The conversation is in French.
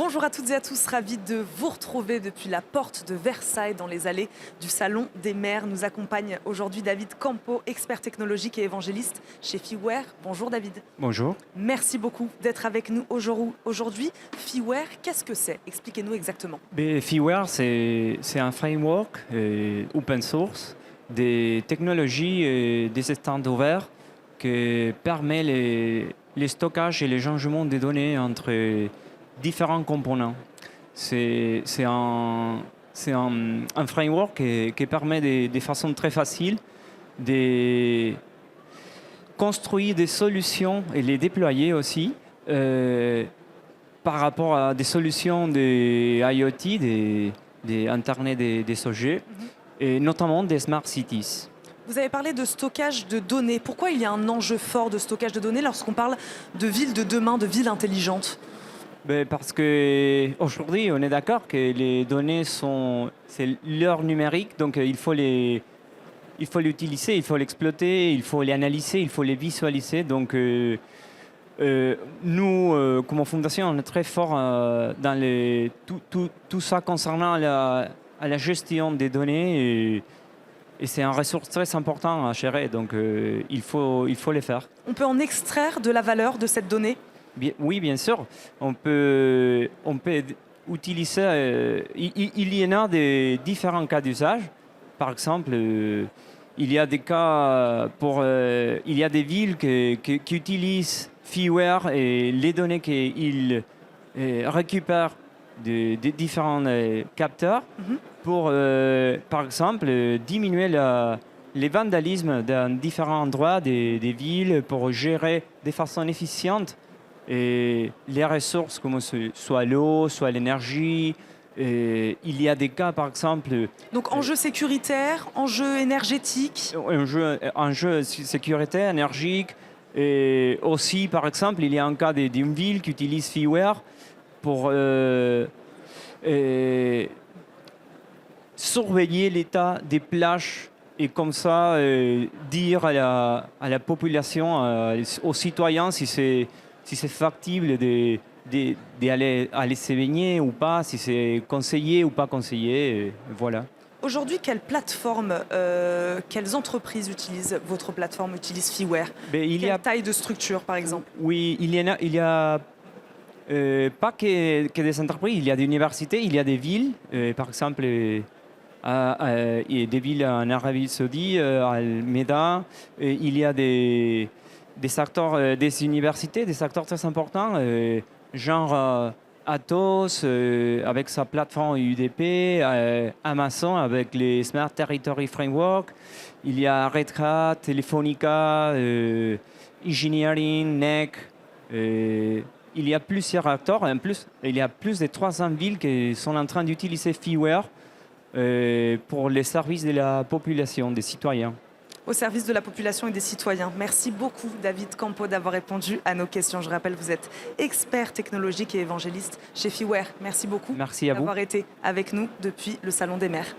Bonjour à toutes et à tous, ravi de vous retrouver depuis la porte de Versailles dans les allées du Salon des maires. Nous accompagne aujourd'hui David Campo, expert technologique et évangéliste chez Feeware. Bonjour David. Bonjour. Merci beaucoup d'être avec nous aujourd'hui. Feeware, qu'est-ce que c'est? Expliquez-nous exactement. Feeware, c'est un framework open source des technologies et des standards ouverts qui permet les stockages et les changements des données entre différents composants. C'est un framework qui permet de façon très facile de construire des solutions et les déployer aussi par rapport à des solutions de IoT, des Internet des objets, et notamment des Smart Cities. Vous avez parlé de stockage de données. Pourquoi il y a un enjeu fort de stockage de données lorsqu'on parle de villes de demain, de villes intelligentes? Parce qu'aujourd'hui, on est d'accord que les données c'est l'heure numérique, donc il faut l'utiliser, il faut l'exploiter, il faut les analyser, il faut les visualiser. Donc nous, comme fondation, on est très fort dans tout ça concernant à la gestion des données. Et c'est une ressource très importante à gérer, donc il faut les faire. On peut en extraire de la valeur de cette donnée? Oui, bien sûr. On peut utiliser. Il y en a des différents cas d'usage. Par exemple, il y a des cas il y a des villes qui utilisent Feeware et les données qu'ils récupèrent des différents capteurs pour, par exemple, diminuer les vandalismes dans différents endroits des villes pour gérer de façon efficiente et les ressources, comme soit l'eau, soit l'énergie. Il y a des cas, par exemple... Donc enjeux sécuritaires, enjeux énergétiques. Enjeux sécuritaires, énergiques. Et aussi, par exemple, il y a un cas d'une ville qui utilise Feeware pour surveiller l'état des plages et comme ça dire à la population, aux citoyens si c'est factible d'aller se baigner ou pas, si c'est conseillé ou pas conseillé, voilà. Aujourd'hui, quelle plateforme, quelles entreprises utilisent votre plateforme, utilisent Feeware? Quelle taille de structure, par exemple? Oui, il y a pas que des entreprises, il y a des universités, il y a des villes, par exemple, il y a des villes en Arabie Saoudite, à Almeida, il y a des secteurs, des universités, des secteurs très importants, genre Atos avec sa plateforme UDP, Amazon avec les Smart Territory Framework, il y a Red Hat, Telefonica, Engineering, NEC. Il y a plusieurs acteurs, en plus, il y a plus de 300 villes qui sont en train d'utiliser Feeware pour les services de la population, des citoyens. Au service de la population et des citoyens. Merci beaucoup David Campo d'avoir répondu à nos questions. Je rappelle, vous êtes expert technologique et évangéliste chez Feeware. Merci beaucoup d'avoir été avec nous depuis le Salon des maires.